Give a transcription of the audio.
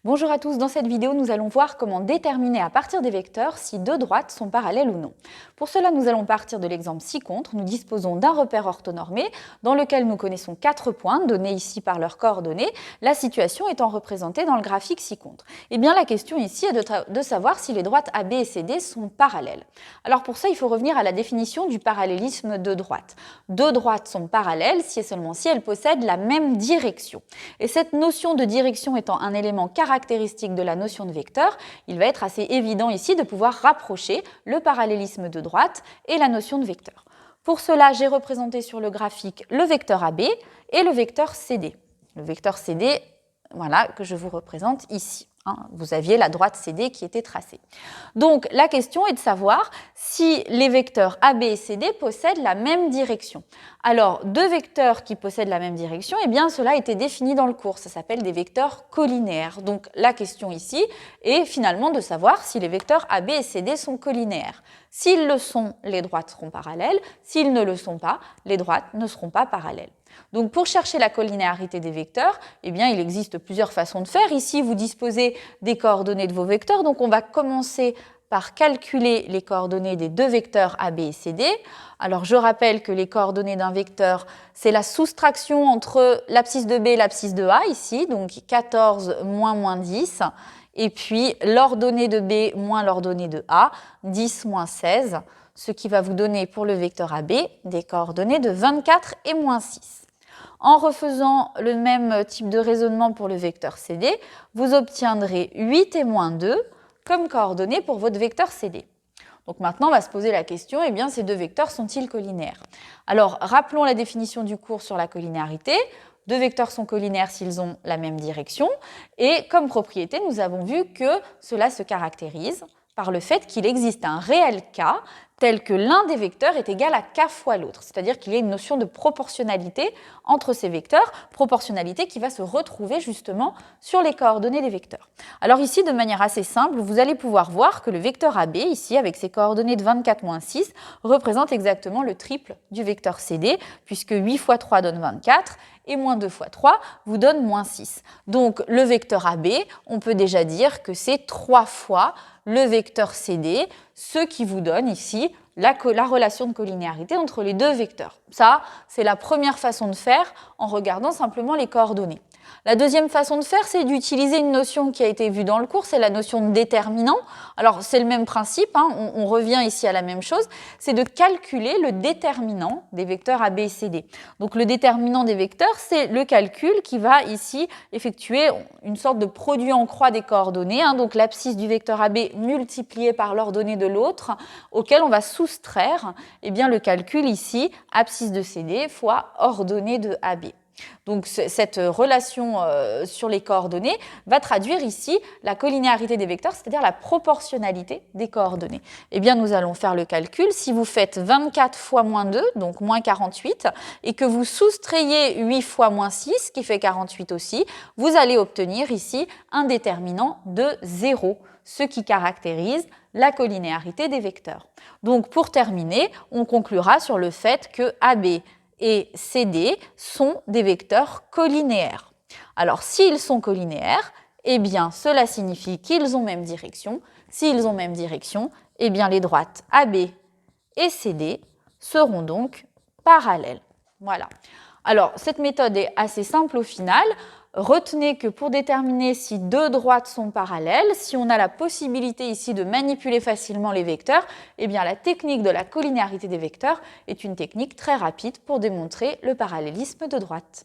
Bonjour à tous, dans cette vidéo nous allons voir comment déterminer à partir des vecteurs si deux droites sont parallèles ou non. Pour cela nous allons partir de l'exemple ci-contre. Nous disposons d'un repère orthonormé dans lequel nous connaissons 4 points donnés ici par leurs coordonnées, la situation étant représentée dans le graphique ci-contre. Et bien la question ici est de savoir si les droites AB et CD sont parallèles. Alors pour ça il faut revenir à la définition du parallélisme de droite. Deux droites sont parallèles si et seulement si elles possèdent la même direction. Et cette notion de direction étant un élément caractéristique de la notion de vecteur, il va être assez évident ici de pouvoir rapprocher le parallélisme de droite et la notion de vecteur. Pour cela, j'ai représenté sur le graphique le vecteur AB et le vecteur CD. Le vecteur CD, voilà, que je vous représente ici. Vous aviez la droite CD qui était tracée. Donc la question est de savoir si les vecteurs AB et CD possèdent la même direction. Alors deux vecteurs qui possèdent la même direction, eh bien cela a été défini dans le cours, ça s'appelle des vecteurs colinéaires. Donc la question ici est finalement de savoir si les vecteurs AB et CD sont colinéaires. S'ils le sont, les droites seront parallèles, s'ils ne le sont pas, les droites ne seront pas parallèles. Donc pour chercher la colinéarité des vecteurs, eh bien, il existe plusieurs façons de faire. Ici, vous disposez des coordonnées de vos vecteurs. Donc on va commencer par calculer les coordonnées des deux vecteurs AB et CD. Alors je rappelle que les coordonnées d'un vecteur, c'est la soustraction entre l'abscisse de B et l'abscisse de A ici, donc 14 moins 10. Et puis l'ordonnée de B moins l'ordonnée de A, 10 moins 16, ce qui va vous donner pour le vecteur AB des coordonnées de 24 et moins 6. En refaisant le même type de raisonnement pour le vecteur CD, vous obtiendrez 8 et moins 2 comme coordonnées pour votre vecteur CD. Donc maintenant, on va se poser la question, eh bien, ces deux vecteurs sont-ils colinéaires? Alors, rappelons la définition du cours sur la colinéarité. Deux vecteurs sont colinéaires s'ils ont la même direction. Et comme propriété, nous avons vu que cela se caractérise par le fait qu'il existe un réel cas tel que l'un des vecteurs est égal à k fois l'autre, c'est-à-dire qu'il y a une notion de proportionnalité entre ces vecteurs, proportionnalité qui va se retrouver justement sur les coordonnées des vecteurs. Alors ici, de manière assez simple, vous allez pouvoir voir que le vecteur AB, ici, avec ses coordonnées de 24 moins 6, représente exactement le triple du vecteur CD, puisque 8 fois 3 donne 24, et moins 2 fois 3 vous donne moins 6. Donc le vecteur AB, on peut déjà dire que c'est 3 fois le vecteur CD, ce qui vous donne ici la relation de colinéarité entre les deux vecteurs. Ça, c'est la première façon de faire en regardant simplement les coordonnées. La deuxième façon de faire, c'est d'utiliser une notion qui a été vue dans le cours, c'est la notion de déterminant. Alors, c'est le même principe, on revient ici à la même chose, c'est de calculer le déterminant des vecteurs AB et CD. Donc, le déterminant des vecteurs, c'est le calcul qui va ici effectuer une sorte de produit en croix des coordonnées, donc l'abscisse du vecteur AB multiplié par l'ordonnée de l'autre, auquel on va soustraire le calcul ici, abscisse de CD fois ordonnée de AB. Donc cette relation sur les coordonnées va traduire ici la colinéarité des vecteurs, c'est-à-dire la proportionnalité des coordonnées. Eh bien, nous allons faire le calcul. Si vous faites 24 fois moins 2, donc moins 48, et que vous soustrayez 8 fois moins 6, qui fait 48 aussi, vous allez obtenir ici un déterminant de 0, ce qui caractérise la colinéarité des vecteurs. Donc pour terminer, on conclura sur le fait que AB et CD sont des vecteurs colinéaires. Alors, s'ils sont colinéaires, eh bien, cela signifie qu'ils ont même direction. S'ils ont même direction, eh bien, les droites AB et CD seront donc parallèles. Voilà. Alors, cette méthode est assez simple au final. Retenez que pour déterminer si deux droites sont parallèles, si on a la possibilité ici de manipuler facilement les vecteurs, eh bien la technique de la colinéarité des vecteurs est une technique très rapide pour démontrer le parallélisme de droite.